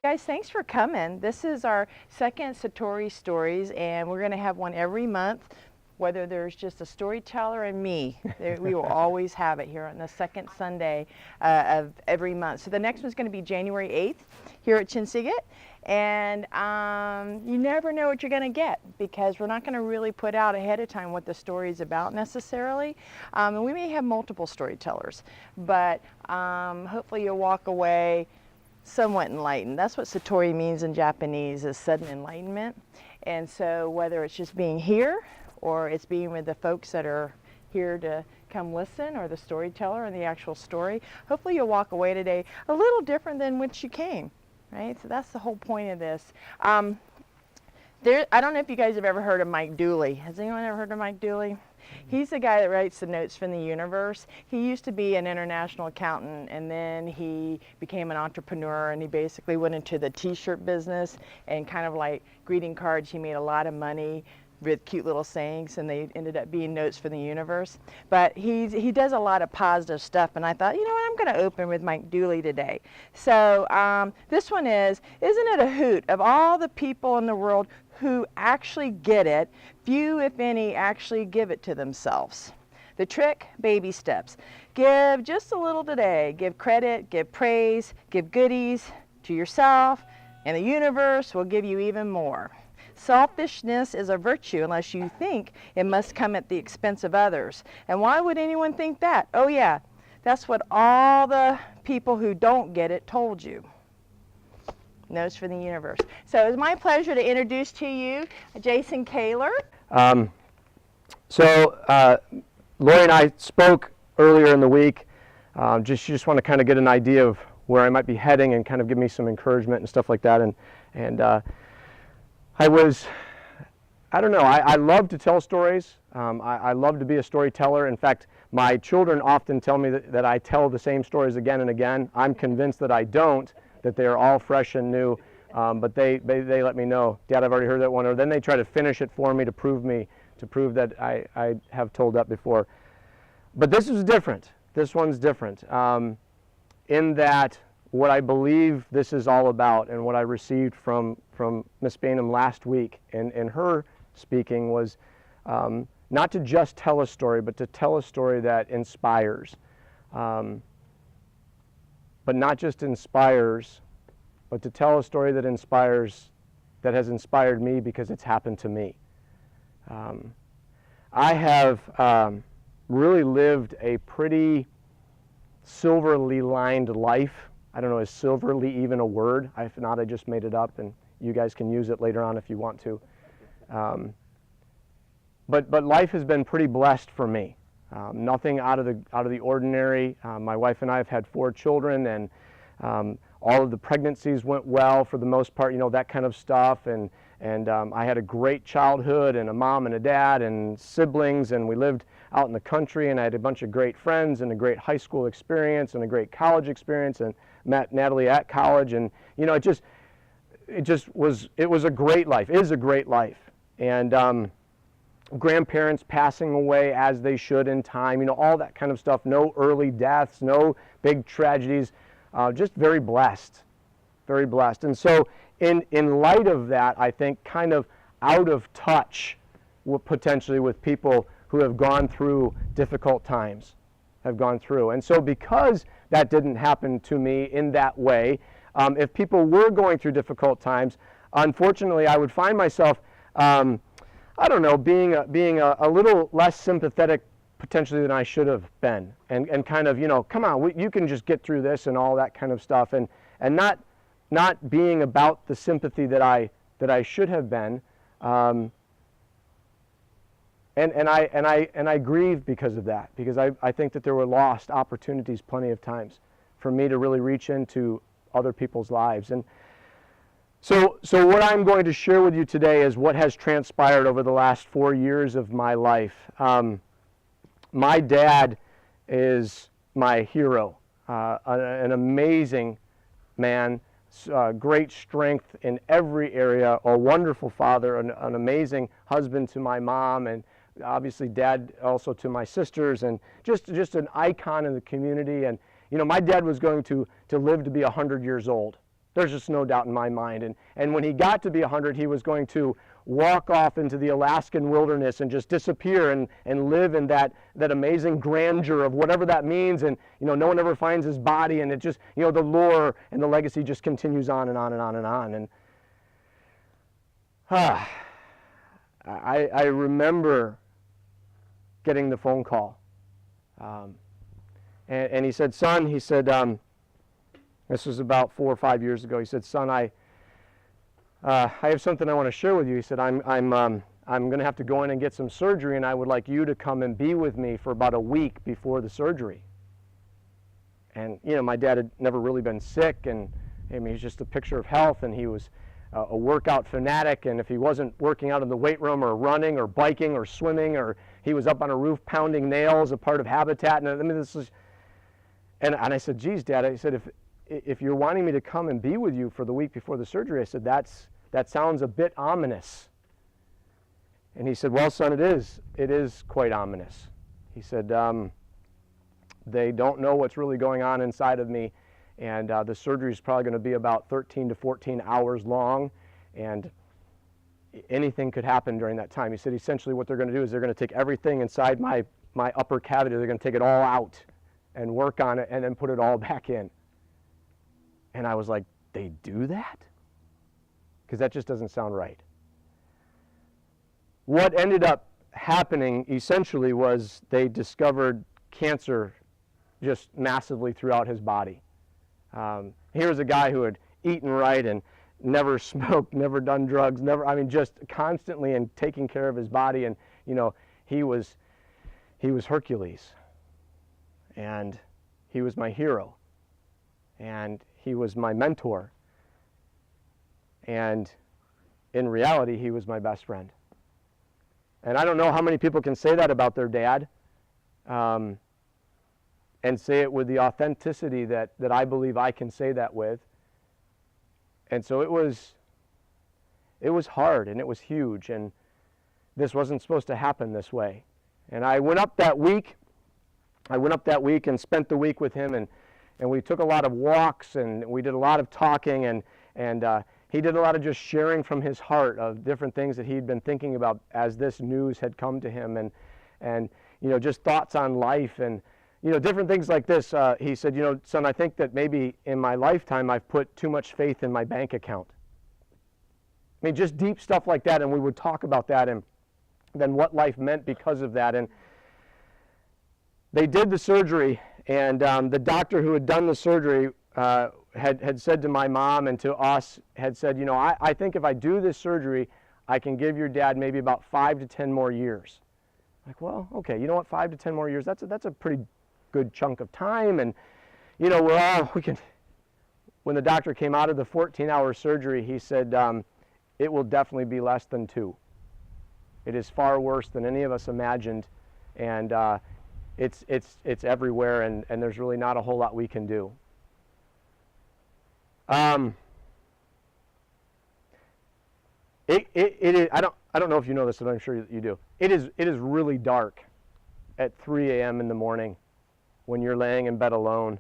Guys, thanks for coming. This is our second Satori Stories, and we're going to have one every month. Whether there's just a storyteller and me, we will always have it here on the second Sunday of every month. So the next one's going to be January 8th here at Chinsegut, and you never know what you're going to get because we're not going to really put out ahead of time what the story is about necessarily. And we may have multiple storytellers, but hopefully you'll walk away somewhat enlightened. That's what Satori means in Japanese, is sudden enlightenment. And so whether it's just being here or it's being with the folks that are here to come listen, or the storyteller and the actual story, hopefully you'll walk away today a little different than which you came, right? So that's the whole point of this. I don't know if you guys have ever heard of Mike Dooley. Has anyone ever heard of Mike Dooley? He's the guy that writes the notes from the universe. He used to be an international accountant, and then he became an entrepreneur, and he basically went into the t-shirt business and kind of like greeting cards. He made a lot of money with cute little sayings, and they ended up being notes from the universe. But he does a lot of positive stuff, and I thought, you know what, I'm going to open with Mike Dooley today. So this one is, isn't it a hoot of all the people in the world who actually get it, few if any actually give it to themselves. The trick, baby steps. Give just a little today. Give credit, give praise, give goodies to yourself, and the universe will give you even more. Selfishness is a virtue unless you think it must come at the expense of others. And why would anyone think that? Oh yeah, that's what all the people who don't get it told you. Notes for the universe. So it's my pleasure to introduce to you Jason Kaler. Lori and I spoke earlier in the week. Just want to kind of get an idea of where I might be heading and kind of give me some encouragement and stuff like that. I don't know, I love to tell stories. I love to be a storyteller. In fact, my children often tell me that I tell the same stories again and again. I'm convinced that I don't, that they are all fresh and new, but they let me know, Dad, I've already heard that one, or then they try to finish it for me to prove that I have told that before. But this is different. This one's different in that what I believe this is all about, and what I received from Miss Bainham last week in her speaking was not to just tell a story, but to tell a story that inspires. But not just inspires, but to tell a story that inspires, that has inspired me because it's happened to me. I have really lived a pretty silverly lined life. I don't know, is silverly even a word? If not, I just made it up, and you guys can use it later on if you want to. But life has been pretty blessed for me. Nothing out of the ordinary. My wife and I have had 4 children, and all of the pregnancies went well for the most part, you know, that kind of stuff. And I had a great childhood, and a mom and a dad and siblings, and we lived out in the country, and I had a bunch of great friends and a great high school experience and a great college experience, and met Natalie at college, and you know, it was a great life. It is a great life. And grandparents passing away as they should in time, you know, all that kind of stuff. No early deaths, no big tragedies, just very blessed, very blessed. And so in light of that, I think kind of out of touch potentially with people who have gone through difficult times, have gone through. And so because that didn't happen to me in that way, if people were going through difficult times, unfortunately I would find myself I don't know, being a little less sympathetic potentially than I should have been, and kind of, you know, come on, you can just get through this and all that kind of stuff, and not being about the sympathy that I should have been, and I grieve because of that, because I think that there were lost opportunities plenty of times for me to really reach into other people's lives. And so what I'm going to share with you today is what has transpired over the last 4 years of my life. My dad is my hero, an amazing man, great strength in every area, a wonderful father, an amazing husband to my mom, and obviously dad also to my sisters, and just an icon in the community. And you know, my dad was going to live to be 100 years old. There's just no doubt in my mind. And when he got to be 100, he was going to walk off into the Alaskan wilderness and just disappear and live in that amazing grandeur of whatever that means. And, no one ever finds his body, and it just, the lore and the legacy just continues on and on and on and on. And I remember getting the phone call. And he said, son, he said, this was about 4 or 5 years ago. He said, son, I have something I want to share with you. He said, I'm going to have to go in and get some surgery, and I would like you to come and be with me for about a week before the surgery. And, my dad had never really been sick, and he's just a picture of health, and he was a workout fanatic, and if he wasn't working out in the weight room or running or biking or swimming, or he was up on a roof pounding nails, a part of habitat. And this is, and I said, geez, Dad, I said, if you're wanting me to come and be with you for the week before the surgery, I said, that sounds a bit ominous. And he said, well, son, it is quite ominous. He said, they don't know what's really going on inside of me, and the surgery is probably going to be about 13 to 14 hours long, and anything could happen during that time. He said, essentially what they're going to do is they're going to take everything inside my upper cavity, they're going to take it all out and work on it and then put it all back in. And I was like, they do that? Because that just doesn't sound right. What ended up happening essentially was they discovered cancer just massively throughout his body. Here's a guy who had eaten right and never smoked, never done drugs, just constantly and taking care of his body. And, he was Hercules. And he was my hero. And he was my mentor. And in reality, he was my best friend. And I don't know how many people can say that about their dad, and say it with the authenticity that I believe I can say that with. And so it was hard, and it was huge, and this wasn't supposed to happen this way. And I went up that week and spent the week with him, and we took a lot of walks, and we did a lot of talking, and he did a lot of just sharing from his heart of different things that he'd been thinking about as this news had come to him, and just thoughts on life, and different things like this. He said, son, I think that maybe in my lifetime I've put too much faith in my bank account. Just deep stuff like that, and we would talk about that, and then what life meant because of that. And they did the surgery, and the doctor who had done the surgery had said to my mom and to us, had said, I think if I do this surgery, I can give your dad maybe about 5 to 10 more years. Like, well, okay, you know what, 5 to 10 more years, that's a pretty good chunk of time. And, when the doctor came out of the 14-hour surgery, he said, it will definitely be less than 2. It is far worse than any of us imagined, and it's everywhere, and there's really not a whole lot we can do. It is, I don't know if you know this, but I'm sure you do. It is really dark at 3 a.m. in the morning when you're laying in bed alone,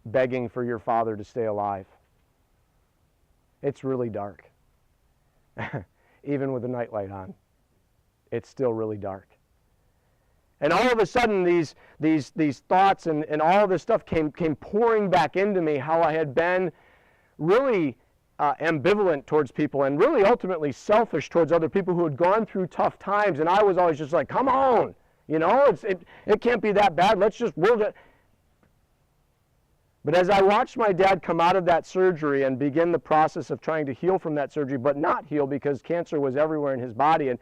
begging for your father to stay alive. It's really dark. Even with the nightlight on, it's still really dark. And all of a sudden, these thoughts and all of this stuff came pouring back into me, how I had been really ambivalent towards people, and really ultimately selfish towards other people who had gone through tough times. And I was always just like, come on, it can't be that bad. We'll just. But as I watched my dad come out of that surgery and begin the process of trying to heal from that surgery, but not heal because cancer was everywhere in his body, and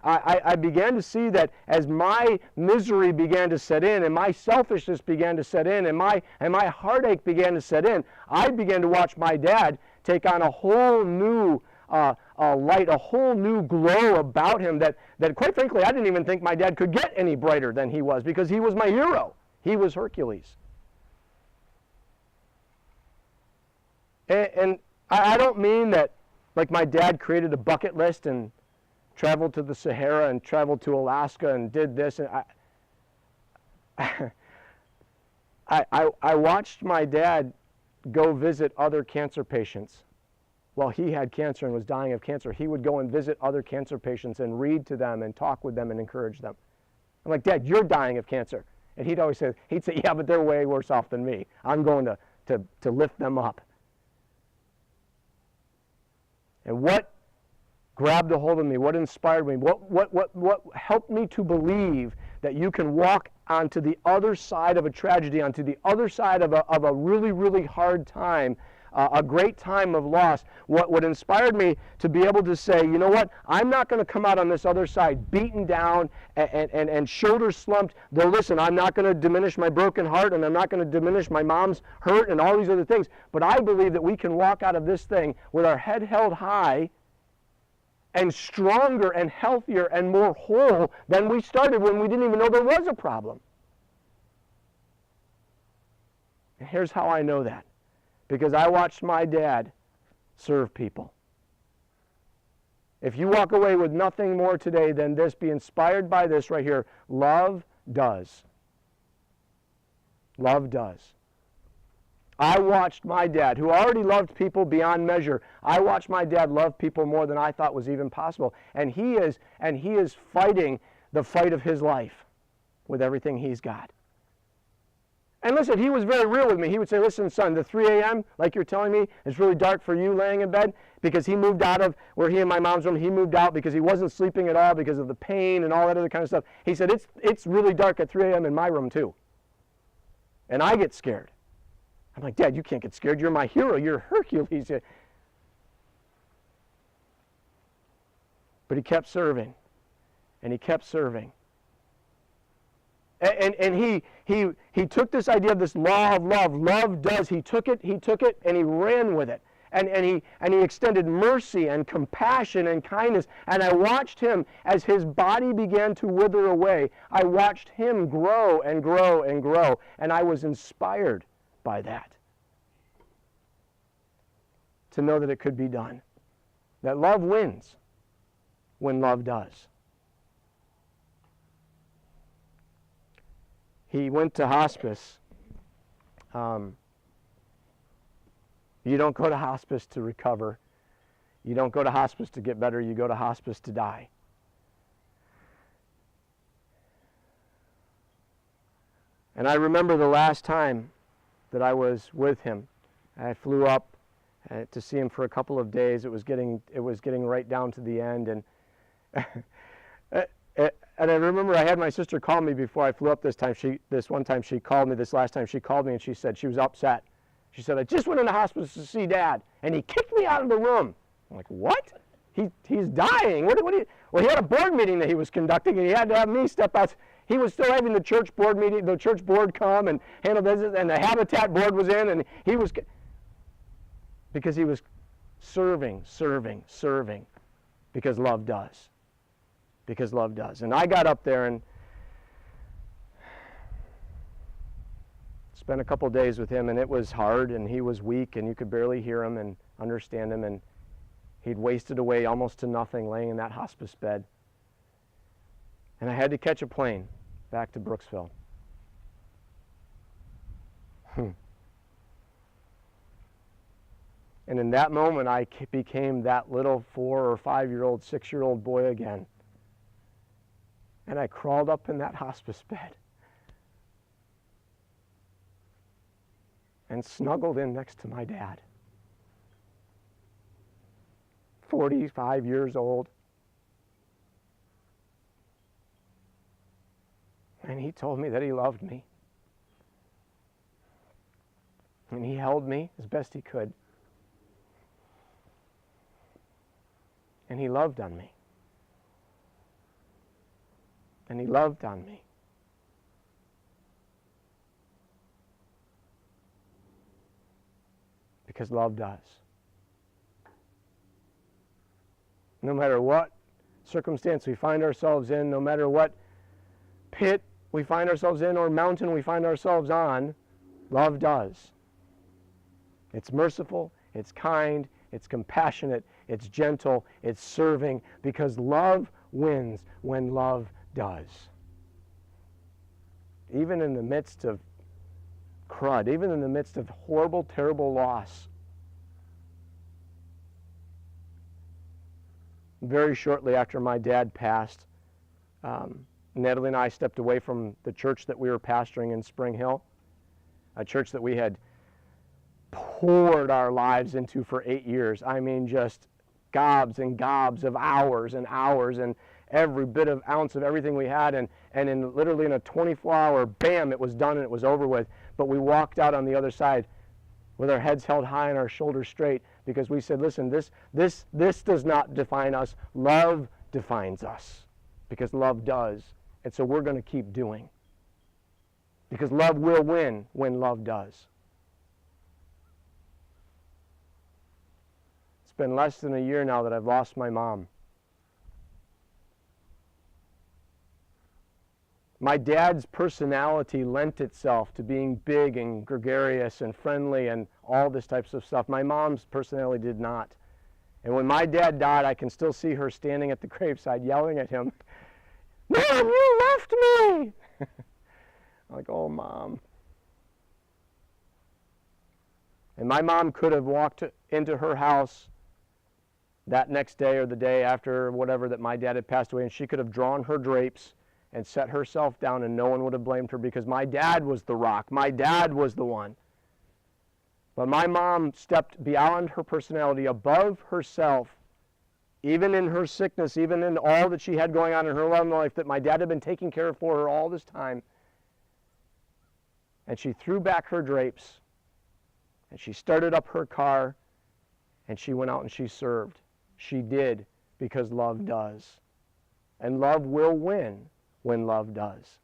I began to see that as my misery began to set in, and my selfishness began to set in, and my heartache began to set in, I began to watch my dad take on a whole new light, a whole new glow about him that quite frankly, I didn't even think my dad could get any brighter than he was, because he was my hero. He was Hercules. And I don't mean that, like, my dad created a bucket list and traveled to the Sahara and traveled to Alaska and did this. And I watched my dad go visit other cancer patients. While he had cancer and was dying of cancer, he would go and visit other cancer patients and read to them and talk with them and encourage them. I'm like, Dad, you're dying of cancer. And he'd always say, yeah, but they're way worse off than me. I'm going to lift them up. And what grabbed a hold of me, what inspired me, what helped me to believe that you can walk onto the other side of a tragedy, onto the other side of a really, really hard time, a great time of loss. What inspired me to be able to say, you know what, I'm not going to come out on this other side beaten down and shoulders slumped. Though, listen, I'm not going to diminish my broken heart, and I'm not going to diminish my mom's hurt and all these other things. But I believe that we can walk out of this thing with our head held high and stronger and healthier and more whole than we started when we didn't even know there was a problem. And here's how I know that. Because I watched my dad serve people. If you walk away with nothing more today than this, be inspired by this right here. Love does. Love does. I watched my dad, who already loved people beyond measure, I watched my dad love people more than I thought was even possible. And he is fighting the fight of his life with everything he's got. And listen, he was very real with me. He would say, listen, son, the 3 a.m., like you're telling me, it's really dark for you laying in bed, because he moved out of where he and my mom's room, he moved out because he wasn't sleeping at all because of the pain and all that other kind of stuff. He said, it's really dark at 3 a.m. in my room too. And I get scared. I'm like, Dad, you can't get scared. You're my hero. You're Hercules. But he kept serving. And he kept serving. And he took this idea of this law of love. Love does. He took it, and he ran with it. And he extended mercy and compassion and kindness. And I watched him as his body began to wither away. I watched him grow and grow and grow. And I was inspired by that. To know that it could be done. That love wins when love does. He went to hospice. You don't go to hospice to recover. You don't go to hospice to get better. You go to hospice to die. And I remember the last time that I was with him. I flew up to see him for a couple of days. It was getting right down to the end, and and I remember I had my sister call me before I flew up this time. This last time she called me, and she said she was upset. She said, I just went into hospice to see Dad, and he kicked me out of the room. I'm like, what? He's dying. What do you? Well, he had a board meeting that he was conducting, and he had to have me step out. He was still having the church board meeting, the church board come and handle business, and the Habitat board was in, and he was, because he was serving, because love does. Because love does. And I got up there and spent a couple days with him, and it was hard, and he was weak, and you could barely hear him and understand him, and he'd wasted away almost to nothing laying in that hospice bed. And I had to catch a plane back to Brooksville. And in that moment, I became that little 4 or 5-year-old, 6-year-old boy again. And I crawled up in that hospice bed and snuggled in next to my dad. 45 years old. And he told me that he loved me. And he held me as best he could. And he loved on me. And he loved on me. Because love does. No matter what circumstance we find ourselves in, no matter what pit we find ourselves in or mountain we find ourselves on, love does. It's merciful, it's kind, it's compassionate, it's gentle, it's serving, because love wins when love does. Even in the midst of crud, even in the midst of horrible, terrible loss. Very shortly after my dad passed, Natalie and I stepped away from the church that we were pastoring in Spring Hill, a church that we had poured our lives into for 8 years. I mean, just gobs and gobs of hours and hours, and every bit of ounce of everything we had, and literally in a 24-hour, bam, it was done and it was over with. But we walked out on the other side with our heads held high and our shoulders straight, because we said, listen, this does not define us. Love defines us, because love does. And so we're going to keep doing, because love will win when love does. It's been less than a year now that I've lost my mom. My dad's personality lent itself to being big and gregarious and friendly and all this types of stuff. My mom's personality did not. And when my dad died, I can still see her standing at the graveside yelling at him, "Mom, you left me!" I'm like, oh, Mom. And my mom could have walked into her house that next day or the day after, whatever, that my dad had passed away, and she could have drawn her drapes and set herself down, and no one would have blamed her, because my dad was the rock. My dad was the one. But my mom stepped beyond her personality, above herself, even in her sickness, even in all that she had going on in her love life that my dad had been taking care of for her all this time. And she threw back her drapes, and she started up her car, and she went out and she served. She did, because love does. And love will win when love does.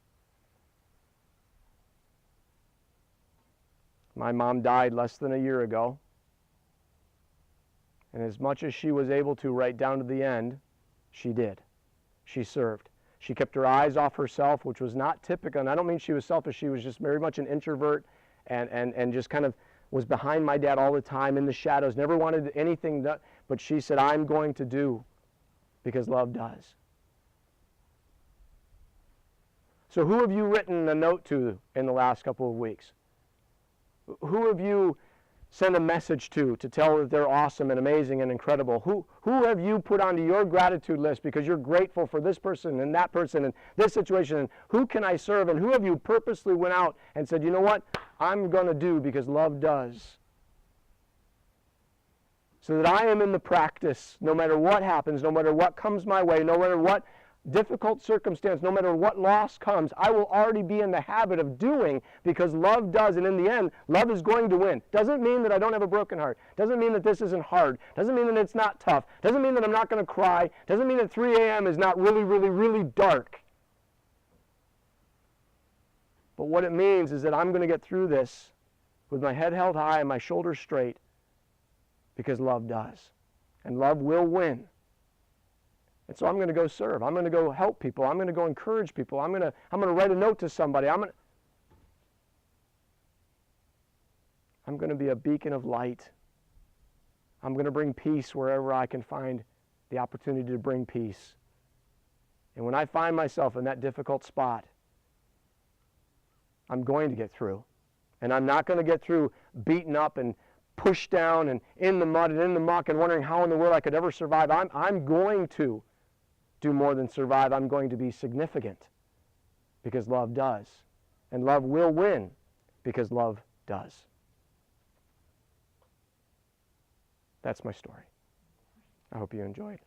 My mom died less than a year ago. And as much as she was able to right down to the end, she did. She served. She kept her eyes off herself, which was not typical. And I don't mean she was selfish. She was just very much an introvert and just kind of was behind my dad all the time in the shadows, never wanted anything done. But she said, I'm going to do, because love does. So who have you written a note to in the last couple of weeks? Who have you sent a message to tell that they're awesome and amazing and incredible? Who have you put onto your gratitude list because you're grateful for this person and that person and this situation? And who can I serve? And who have you purposely went out and said, you know what, I'm going to do because love does? So that I am in the practice, no matter what happens, no matter what comes my way, no matter what difficult circumstance, no matter what loss comes, I will already be in the habit of doing, because love does. And in the end, love is going to win. Doesn't mean that I don't have a broken heart. Doesn't mean that this isn't hard. Doesn't mean that it's not tough. Doesn't mean that I'm not going to cry. Doesn't mean that 3 a.m. is not really, really, really dark. But what it means is that I'm going to get through this with my head held high and my shoulders straight, because love does. And love will win. And so I'm going to go serve. I'm going to go help people. I'm going to go encourage people. I'm going to write a note to somebody. I'm going to be a beacon of light. I'm going to bring peace wherever I can find the opportunity to bring peace. And when I find myself in that difficult spot, I'm going to get through. And I'm not going to get through beaten up and pushed down and in the mud and in the muck and wondering how in the world I could ever survive. I'm going to do more than survive. I'm going to be significant, because love does. And love will win, because love does. That's my story. I hope you enjoyed.